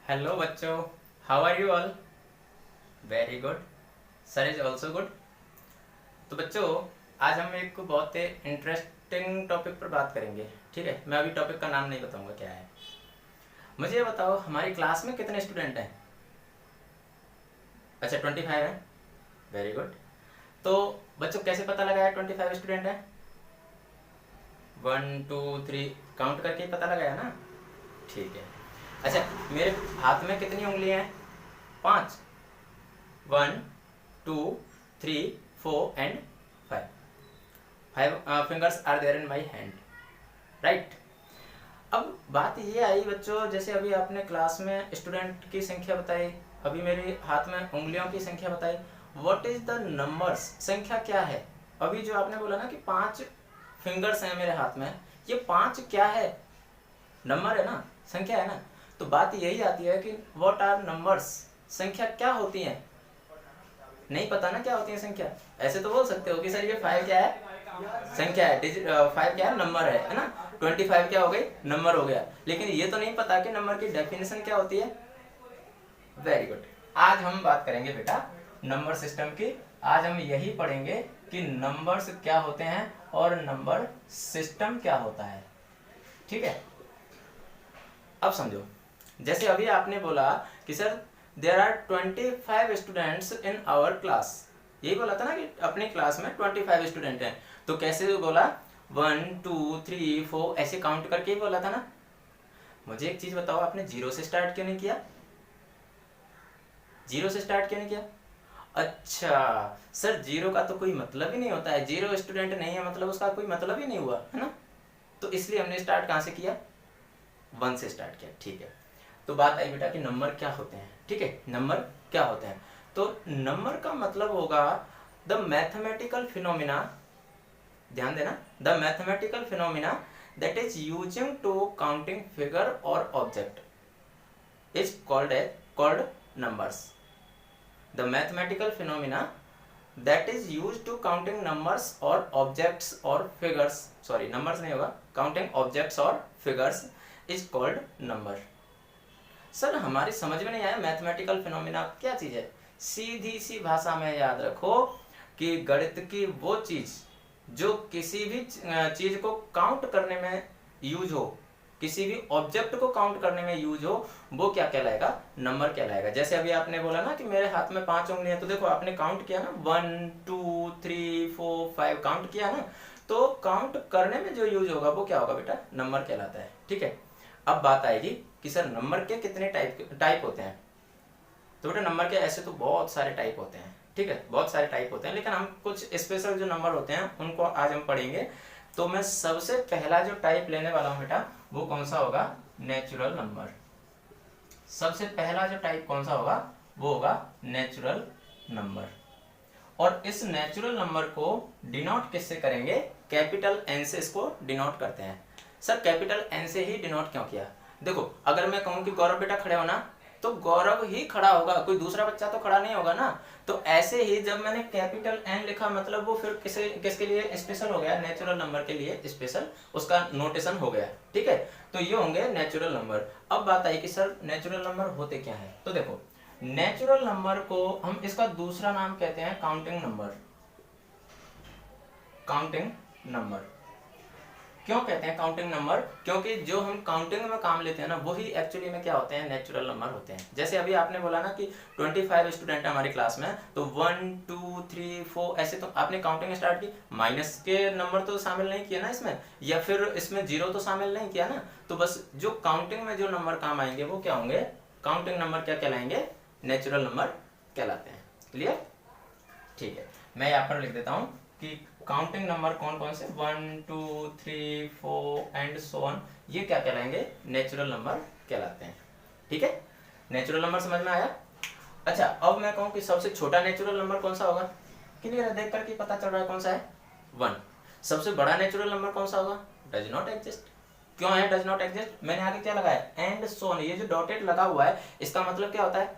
Hello बच्चों, how are you all? Very good. Sir is also good. तो बच्चों, आज हम एक बहुत इंटरेस्टिंग टॉपिक पर बात करेंगे। ठीक है, मैं अभी टॉपिक का नाम नहीं बताऊंगा क्या है। मुझे ये बताओ, हमारी क्लास में कितने स्टूडेंट हैं? अच्छा, 25 हैं। Very good. तो बच्चों, कैसे पता लगाया 25 स्टूडेंट हैं? 1 2 3 काउंट करके ही पता लगाया ना? ठीक है। अच्छा, मेरे हाथ में कितनी उंगलियां हैं? 5। 1 2 3 4 and 5. 5 fingers are there in my hand. Right. अब बात ये आई बच्चों, जैसे अभी आपने क्लास में स्टूडेंट की संख्या बताई, अभी मेरे हाथ में उंगलियों की संख्या बताई। What is the numbers? संख्या क्या है? अभी जो आपने बोला ना कि 5 फिंगर्स हैं मेरे हाथ में, ये 5 क्या है? नंबर है ना, संख्या है ना। तो बात यही आती है कि व्हाट आर नंबर्स? संख्या क्या होती है? नहीं पता ना क्या होती है संख्या? ऐसे तो बोल सकते हो कि सर ये 5 क्या है? संख्या है। डिजिट 5 क्या है? नंबर है ना। 25 क्या हो गई? नंबर हो गया। लेकिन ये तो नहीं पता कि नंबर की डेफिनेशन क्या होती है। Very good. आज हम बात करेंगे बेटा नंबर सिस्टम की। आज हम यही पढ़ेंगे कि नंबर्स क्या होते हैं और नंबर सिस्टम क्या होता है। ठीक है, अब समझो। जैसे अभी आपने बोला कि sir there are 25 students in our class. यही बोला था ना कि अपनी क्लास में 25 स्टूडेंट हैं। तो कैसे बोला? 1 2 3 4 ऐसे काउंट करके ही बोला था ना। मुझे एक चीज बताओ, आपने जीरो से स्टार्ट क्यों नहीं किया? जीरो से स्टार्ट क्यों नहीं किया? अच्छा सर, जीरो का तो कोई मतलब ही नहीं होता है। जीरो स्टूडेंट नहीं है मतलब उसका कोई मतलब ही नहीं हुआ है ना। तो इसलिए हमने स्टार्ट कहाँ से किया? 1 से स्टार्ट किया। ठीक है। तो बात आई बेटा कि नंबर क्या होते हैं। ठीक है, नंबर क्या होते हैं? तो नंबर का मतलब होगा द मैथमेटिकल फिनोमिना। ध्यान देना, the mathematical phenomena that is using to counting figure और object is called numbers. The mathematical phenomena that is use to counting numbers और ऑब्जेक्ट्स और फिगर्स, सॉरी नंबर्स नहीं होगा, काउंटिंग ऑब्जेक्ट्स और figures is called number. Sir हमारी समझ में नहीं आया मैथमेटिकल फिनोमिना क्या चीज है। सीधी सी भाषा में याद रखो कि गणित की वो चीज जो किसी भी चीज को काउंट करने में यूज हो, किसी भी ऑब्जेक्ट को काउंट करने में यूज हो, वो क्या कहलाएगा? नंबर कहलाएगा। जैसे अभी आपने बोला ना कि मेरे हाथ में 5 उंगलियां, तो देखो आपने काउंट किया ना, 1 2 3 4 5 काउंट किया ना। तो काउंट करने में जो यूज होगा वो क्या होगा बेटा? नंबर कहलाता है। ठीक है। अब बात आएगी कि सर नंबर के कितने टाइप होते हैं। तो बेटा नंबर के ऐसे तो बहुत सारे टाइप होते हैं। ठीक है, बहुत सारे टाइप होते हैं, लेकिन हम कुछ स्पेशल जो नंबर होते हैं उनको आज हम पढ़ेंगे। तो मैं सबसे पहला जो टाइप लेने वाला हूं बेटा, वो कौन सा होगा? Natural number. सबसे पहला जो टाइप कौन सा होगा? वो होगा नेचुरल नंबर। और इस नेचुरल नंबर को डिनोट किससे करेंगे? कैपिटल एन से इसको डिनोट करते हैं। सर कैपिटल एन से ही डिनोट क्यों किया? देखो, अगर मैं कहूं कि गौरव बेटा खड़े होना, तो गौरव ही खड़ा होगा, कोई दूसरा बच्चा तो खड़ा नहीं होगा ना। तो ऐसे ही जब मैंने कैपिटल एन लिखा, मतलब वो फिर किसके लिए स्पेशल हो गया? नेचुरल नंबर के लिए स्पेशल उसका नोटेशन हो गया। ठीक है, तो ये होंगे नेचुरल नंबर। अब बात आई कि सर नेचुरल नंबर होते क्या है। तो देखो, नेचुरल नंबर को हम इसका दूसरा नाम कहते हैं काउंटिंग नंबर। काउंटिंग नंबर क्यों कहते हैं काउंटिंग नंबर? क्योंकि जो हम काउंटिंग में काम लेते हैं ना, वही एक्चुअली में क्या होते हैं? नेचुरल नंबर होते हैं। जैसे अभी आपने बोला ना कि 25 स्टूडेंट है हमारी क्लास में, तो 1 2 3 4 ऐसे तो आपने काउंटिंग स्टार्ट की। माइनस के नंबर तो शामिल नहीं किया ना इसमें, या फिर इसमें जीरो तो शामिल नहीं किया ना। तो बस जो काउंटिंग में जो नंबर काम आएंगे वो क्या होंगे? काउंटिंग नंबर क्या कहलाएंगे? नेचुरल नंबर कहलाते हैं। क्लियर? ठीक है, मैं यहाँ पर लिख देता हूँ कि काउंटिंग नंबर कौन कौन से? 1 2 3 4 एंड सो ऑन, ये क्या कहलाएंगे? नेचुरल नंबर कहलाते हैं। ठीक है, नेचुरल नंबर समझ में आया? अच्छा, अब मैं कहूँ कि सबसे छोटा नेचुरल नंबर कौन सा होगा? क्लियर है? देख करके पता चल रहा है कौन सा है? 1। सबसे बड़ा नेचुरल नंबर कौन सा होगा? Does not exist. क्यों है डज नॉट एग्जिस्ट? मैंने आगे क्या लगाया? And so on. ये जो डॉटेड लगा हुआ है, इसका मतलब क्या होता है?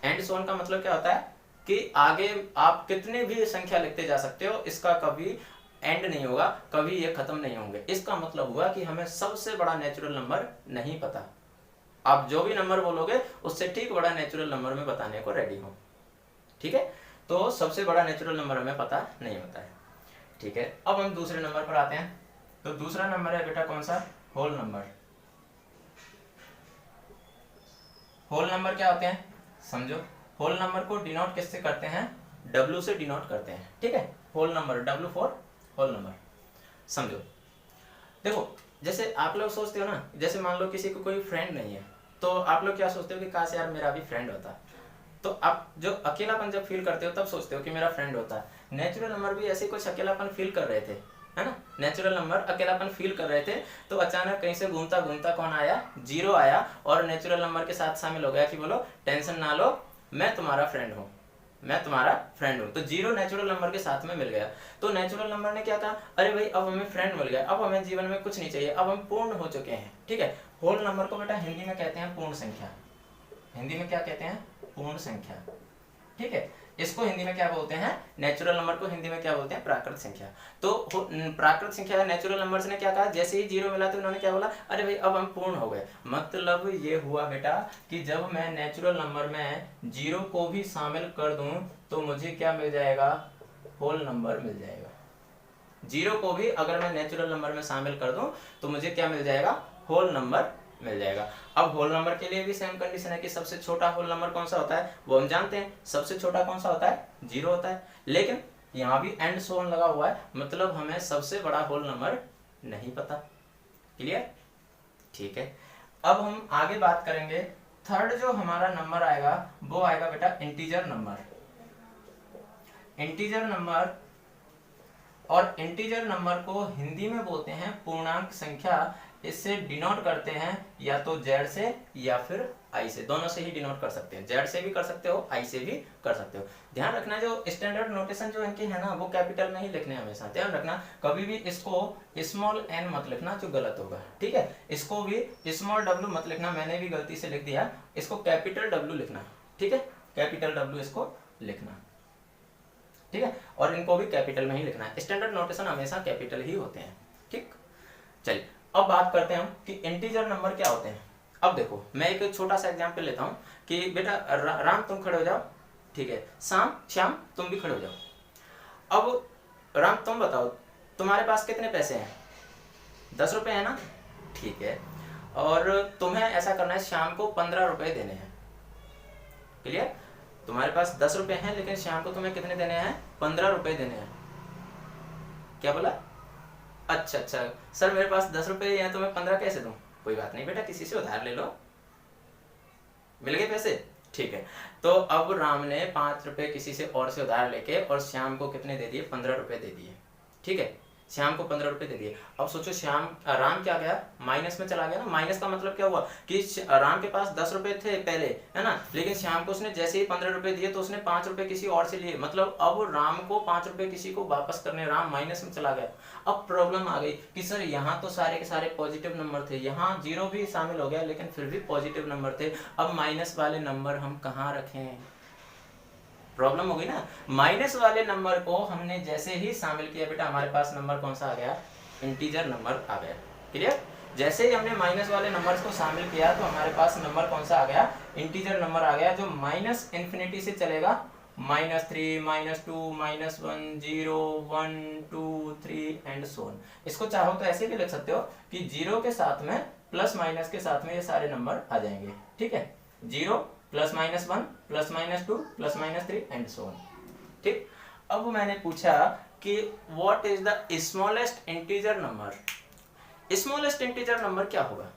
एंड सो ऑन का मतलब क्या होता है कि आगे आप कितने भी संख्या लिखते जा सकते हो, इसका कभी एंड नहीं होगा, कभी ये खत्म नहीं होंगे। इसका मतलब हुआ कि हमें सबसे बड़ा नेचुरल नंबर नहीं पता। आप जो भी नंबर बोलोगे उससे ठीक बड़ा नेचुरल नंबर में बताने को रेडी हो। ठीक है, तो सबसे बड़ा नेचुरल नंबर हमें पता नहीं होता है। ठीक है, अब हम दूसरे नंबर पर आते हैं। तो दूसरा नंबर है बेटा कौन सा, होल नंबर। होल नंबर क्या होते हैं समझो। होल नंबर को डिनोट किससे करते हैं, W से डिनोट करते हैं। ठीक है, whole number, W for whole number. समझो, देखो जैसे आप लोग सोचते हो ना, जैसे मान लो किसी को कोई फ्रेंड नहीं है, तो आप लोग क्या सोचते हो कि काश यार मेरा भी फ्रेंड होता। तो आप जो अकेलापन जब फील करते हो तब सोचते हो कि मेरा फ्रेंड होता। नेचुरल नंबर भी ऐसे कुछ अकेलापन फील कर रहे थे, है ना। नेचुरल नंबर अकेलापन फील कर रहे थे, तो अचानक कहीं से घूमता घूमता कौन आया, जीरो आया, और नेचुरल नंबर के साथ शामिल हो गया कि बोलो टेंशन ना लो, मैं तुम्हारा फ्रेंड हूँ, मैं तुम्हारा फ्रेंड हूँ। तो जीरो नेचुरल नंबर के साथ में मिल गया। तो नेचुरल नंबर ने क्या कहा, अरे भाई अब हमें फ्रेंड मिल गया, अब हमें जीवन में कुछ नहीं चाहिए, अब हम पूर्ण हो चुके हैं। ठीक है, होल नंबर को बेटा हिंदी में कहते हैं पूर्ण संख्या। हिंदी में क्या कहते हैं, पूर्ण संख्या। ठीक है, इसको हिंदी में क्या बोलते हैं, नेचुरल नंबर को हिंदी में क्या बोलते हैं, प्राकृत संख्या। तो प्राकृत संख्या नेचुरल नंबर्स ने क्या कहा, जैसे ही जीरो मिला तो उन्होंने क्या बोला, अरे भाई अब हम पूर्ण हो गए। मतलब ये हुआ बेटा कि जब मैं नेचुरल नंबर में जीरो को भी शामिल कर दूं तो मुझे क्या मिल जाएगा, होल नंबर मिल जाएगा। जीरो को भी अगर मैं नेचुरल नंबर में शामिल कर दूं तो मुझे क्या मिल जाएगा, होल नंबर मिल जाएगा। अब होल नंबर के लिए भी सेम कंडीशन है कि सबसे छोटा होल नंबर कौन सा होता है, वो हम जानते हैं, सबसे छोटा कौन सा होता है, जीरो होता है। लेकिन यहाँ भी एंड सो ऑन लगा हुआ है, मतलब हमें सबसे बड़ा होल नंबर नहीं पता। क्लियर, ठीक है। अब हम आगे बात करेंगे, थर्ड जो हमारा नंबर आएगा वो आएगा बेटा इंटीजर नंबर। इंटीजर नंबर, और इंटीजर नंबर को हिंदी में बोलते हैं पूर्णांक संख्या। इससे डिनोट करते हैं या तो जेड से या फिर आई से, दोनों से ही डिनोट कर सकते हैं। जेड से भी कर सकते हो, आई से भी कर सकते हो। ध्यान रखना जो स्टैंडर्ड नोटेशन जो इनके है ना, वो कैपिटल में ही लिखने हैं हमेशा। ध्यान रखना कभी भी इसको स्मॉल एन मत लिखना, जो गलत होगा। ठीक है, इसको भी स्मॉल डब्ल्यू मत लिखना, मैंने भी गलती से लिख दिया, इसको कैपिटल डब्ल्यू लिखना। ठीक है, कैपिटल डब्ल्यू इसको लिखना। ठीक है, और इनको भी कैपिटल में ही लिखना है। स्टैंडर्ड नोटेशन हमेशा कैपिटल ही होते हैं। ठीक, चलिए अब बात करते हैं हम कि इंटीजर नंबर क्या होते हैं। अब देखो मैं एक छोटा सा एग्जांपल लेता हूं कि बेटा राम तुम खड़े हो जाओ, ठीक है, श्याम तुम भी खड़े हो जाओ। अब राम तुम बताओ तुम्हारे पास कितने पैसे हैं, 10 रुपए है ना, ठीक है, और तुम्हें ऐसा करना है श्याम को 15 रुपए देने हैं। क्लियर, तुम्हारे पास 10 रुपए हैं लेकिन श्याम को तुम्हें कितने देने हैं, 15 रुपए देने हैं। क्या बोला, अच्छा सर मेरे पास 10 रुपए हैं तो मैं 15 कैसे दूं, कोई बात नहीं बेटा, किसी से उधार ले लो, मिल गए पैसे। ठीक है, तो अब राम ने 5 रुपए किसी से और से उधार लेके और श्याम को कितने दे दिए, 15 रुपए दे दिए। ठीक है, श्याम को 15 रुपए दे दिए। अब सोचो राम क्या गया, माइनस में चला गया ना। माइनस का मतलब क्या हुआ कि राम के पास 10 रुपए थे पहले, है ना, लेकिन श्याम को उसने जैसे ही 15 रुपए दिए तो उसने 5 रुपए किसी और से लिए, मतलब अब राम को 5 रुपए किसी को वापस करने, राम माइनस में चला गया। अब प्रॉब्लम आ गई कि सर यहाँ तो सारे के सारे पॉजिटिव नंबर थे, यहाँ जीरो भी शामिल हो गया लेकिन फिर भी पॉजिटिव नंबर थे, अब माइनस वाले नंबर हम कहाँ रखें, प्रॉब्लम हो गई ना। माइनस वाले नंबर को हमने जैसे ही शामिल किया बेटा हमारे पास नंबर कौन सा आ गया, इंटीजर नंबर आ गया। क्लियर, जैसे ही हमने माइनस वाले नंबर्स को शामिल किया तो हमारे पास नंबर कौन सा आ गया, इंटीजर नंबर आ गया, जो माइनस इन्फिनिटी से चलेगा, -3, -2, -1, 0, 1, 2, 3 एंड सो ऑन। इसको चाहो तो ऐसे भी लिख सकते हो कि जीरो के साथ में प्लस माइनस के साथ में ये सारे नंबर आ जाएंगे। ठीक है, 0 +-1 +-2 +-3 एंड सो ऑन। ठीक, अब मैंने पूछा कि what is the smallest integer number, smallest integer number क्या होगा।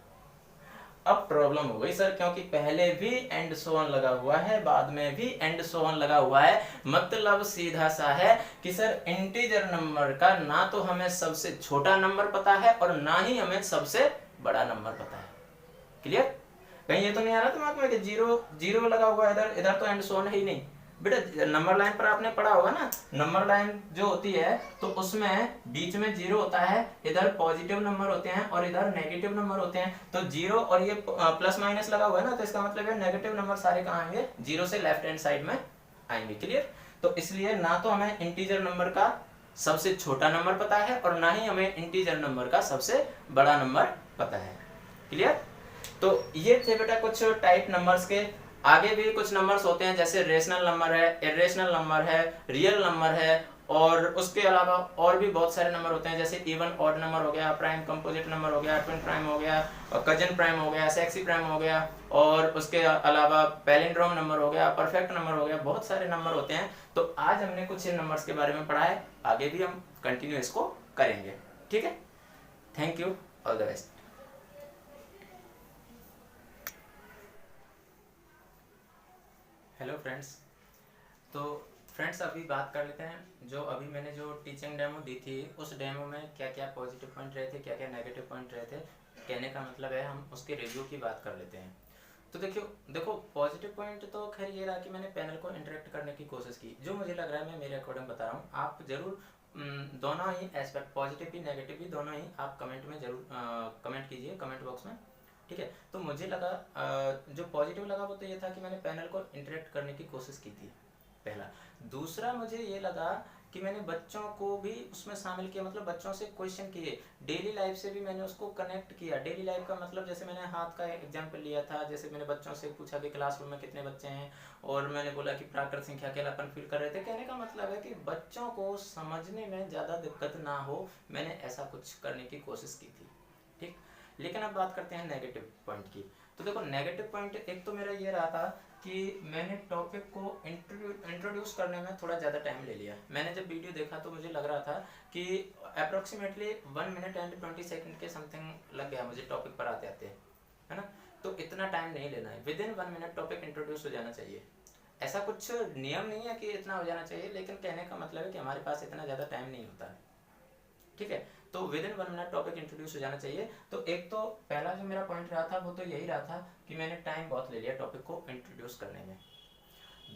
अब प्रॉब्लम हो गई सर, क्योंकि पहले भी एंड सो ऑन लगा हुआ है, बाद में भी एंड सो ऑन लगा हुआ है, मतलब सीधा सा है कि सर इंटीजर नंबर का ना तो हमें सबसे छोटा नंबर पता है और ना ही हमें सबसे बड़ा नंबर पता है। क्लियर, कहीं ये तो नहीं आ रहा दिमाग में कि जीरो लगा हुआ है इधर, इधर तो एंड सो ऑन है ही नहीं। बेटा नंबर लाइन पर आपने पढ़ा होगा ना, नंबर लाइन जो होती है तो उसमें बीच में जीरो होता है, इधर पॉजिटिव नंबर होते हैं और इधर नेगेटिव नंबर होते हैं। तो जीरो और ये प्लस माइनस लगा हुआ है ना, तो इसका मतलब है नेगेटिव नंबर सारे कहाँ आएंगे, जीरो से लेफ्ट हैंड साइड में आएंगे। क्लियर, तो इसलिए ना तो हमें इंटीजर नंबर का सबसे छोटा नंबर पता है और ना ही हमें इंटीजर नंबर का सबसे बड़ा नंबर पता है। क्लियर, तो ये थे बेटा कुछ टाइप नंबर्स के। आगे भी कुछ नंबर्स होते हैं, जैसे रेशनल नंबर है, इरेशनल नंबर है, रियल नंबर है, और उसके अलावा और भी बहुत सारे नंबर होते हैं, जैसे इवन ऑड नंबर हो गया, प्राइम कंपोजिट नंबर हो गया, ट्विन प्राइम हो गया, कजन प्राइम हो गया, सेक्सी प्राइम हो गया, और उसके अलावा पैलिंड्रोम नंबर हो गया, परफेक्ट नंबर हो गया, बहुत सारे नंबर होते हैं। तो आज हमने कुछ इन नंबर्स के बारे में पढ़ा है, आगे भी हम कंटिन्यू इसको करेंगे। ठीक है, thank you, all the best. Hello friends, तो फ्रेंड्स अभी बात कर लेते हैं, जो अभी मैंने जो टीचिंग डेमो दी थी, उस डेमो में क्या क्या पॉजिटिव पॉइंट रहे थे, क्या क्या नेगेटिव पॉइंट रहे थे, कहने का मतलब है हम उसके रिव्यू की बात कर लेते हैं। तो देखो पॉजिटिव पॉइंट तो खैर ये रहा कि मैंने पैनल को इंटरेक्ट करने की कोशिश की, जो मुझे लग रहा है मैं मेरे अकॉर्डिंग बता रहा हूँ। आप जरूर दोनों ही एस्पेक्ट, पॉजिटिव भी नेगेटिव भी, दोनों ही आप कमेंट में जरूर कमेंट कीजिए, कमेंट बॉक्स में। ठीक है, तो मुझे लगा जो पॉजिटिव लगा वो तो ये था कि मैंने पैनल को इंटरेक्ट करने की कोशिश की थी, पहला। दूसरा मुझे ये लगा कि मैंने बच्चों को भी उसमें शामिल किया, मतलब बच्चों से क्वेश्चन किए, डेली लाइफ से भी मैंने उसको कनेक्ट किया। डेली लाइफ का मतलब जैसे मैंने हाथ का एग्जांपल लिया था, जैसे मैंने बच्चों से पूछा कि क्लासरूम में कितने बच्चे हैं, और मैंने बोला कि प्राकृत संख्या अकेलापन फील कर रहे थे। कहने का मतलब है कि बच्चों को समझने में ज़्यादा दिक्कत ना हो, मैंने ऐसा कुछ करने की कोशिश की थी। ठीक, लेकिन अब बात करते हैं नेगेटिव पॉइंट की। तो देखो नेगेटिव पॉइंट एक तो मेरा ये रहा था कि मैंने टॉपिक को इंट्रोड्यूस करने में थोड़ा ज़्यादा टाइम ले लिया। मैंने जब वीडियो देखा तो मुझे लग रहा था कि अप्रोक्सीमेटली 1 मिनट एंड 20 सेकंड के समथिंग लग गया मुझे टॉपिक पर आते आते, है ना। तो इतना टाइम नहीं लेना है, with in 1 minute topic introduce हो जाना चाहिए। ऐसा कुछ नियम नहीं है कि इतना हो जाना चाहिए, लेकिन कहने का मतलब है कि हमारे पास इतना ज़्यादा टाइम नहीं होता है। ठीक है, तो with in 1 minute topic introduce हो जाना चाहिए। तो एक तो पहला जो मेरा पॉइंट रहा था वो तो यही रहा था कि मैंने टाइम बहुत ले लिया टॉपिक को इंट्रोड्यूस करने में।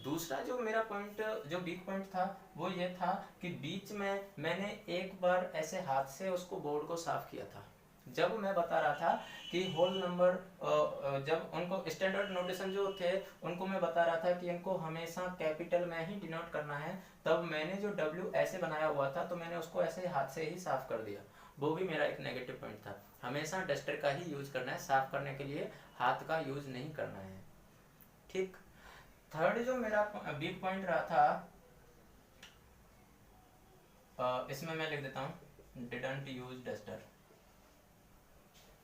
दूसरा जो मेरा पॉइंट, जो वीक पॉइंट था, वो ये था कि बीच में मैंने एक बार ऐसे हाथ से उसको बोर्ड को साफ किया था, जब मैं बता रहा था कि होल नंबर, जब उनको स्टैंडर्ड नोटेशन जो थे उनको मैं बता रहा था कि इनको हमेशा कैपिटल में ही डिनोट करना है, तब मैंने जो डब्ल्यू ऐसे बनाया हुआ था तो मैंने उसको ऐसे हाथ से ही साफ कर दिया। वो भी मेरा एक नेगेटिव पॉइंट था। हमेशा डस्टर का ही यूज करना है, साफ करने के लिए हाथ का यूज नहीं करना है। ठीक, थर्ड जो मेरा वीक पॉइंट रहा था, इसमें मैं लिख देता हूँ डिडंट यूज डस्टर।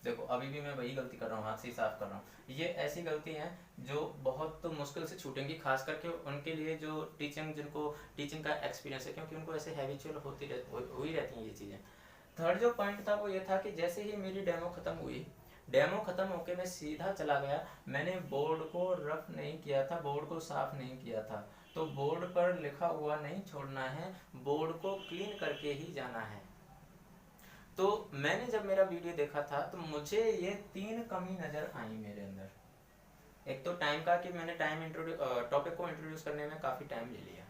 देखो अभी भी मैं वही गलती कर रहा हूँ, हाथ से ही साफ कर रहा हूँ। ये ऐसी गलती है जो बहुत तो मुश्किल से छूटेंगी, खास करके उनके लिए जो जिनको टीचिंग का एक्सपीरियंस है, क्योंकि उनको ऐसे हैबिचुअल हुई रहती हैं ये चीज़ें। थर्ड जो पॉइंट था वो ये था कि जैसे ही मेरी डेमो खत्म हुई, डेमो खत्म होके मैं सीधा चला गया, मैंने बोर्ड को रफ नहीं किया था, बोर्ड को साफ नहीं किया था। तो बोर्ड पर लिखा हुआ नहीं छोड़ना है, बोर्ड को क्लीन करके ही जाना है। तो मैंने जब मेरा वीडियो देखा था तो मुझे ये 3 कमी नज़र आई मेरे अंदर। एक तो टाइम का, कि मैंने टॉपिक को इंट्रोड्यूस करने में काफ़ी टाइम ले लिया।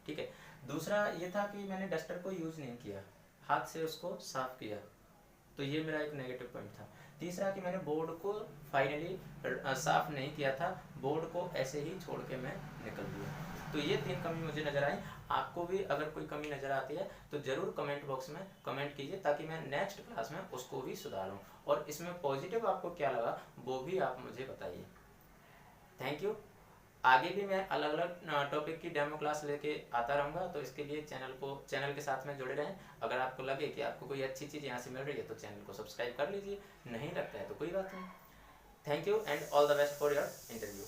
ठीक है, दूसरा ये था कि मैंने डस्टर को यूज़ नहीं किया, हाथ से उसको साफ किया, तो ये मेरा एक नेगेटिव पॉइंट था। तीसरा कि मैंने बोर्ड को फाइनली साफ नहीं किया था, बोर्ड को ऐसे ही छोड़ के मैं निकल दिया। तो ये 3 कमी मुझे नज़र आई। आपको भी अगर कोई कमी नज़र आती है तो ज़रूर कमेंट बॉक्स में कमेंट कीजिए, ताकि मैं नेक्स्ट क्लास में उसको भी सुधारूँ। और इसमें पॉजिटिव आपको क्या लगा वो भी आप मुझे बताइए। Thank you. आगे भी मैं अलग अलग टॉपिक की डेमो क्लास लेके आता रहूँगा, तो इसके लिए चैनल के साथ में जुड़े रहें। अगर आपको लगे कि आपको कोई अच्छी चीज़ यहाँ से मिल रही है तो चैनल को सब्सक्राइब कर लीजिए, नहीं लगता है तो कोई बात नहीं। Thank you and all the best for your interview.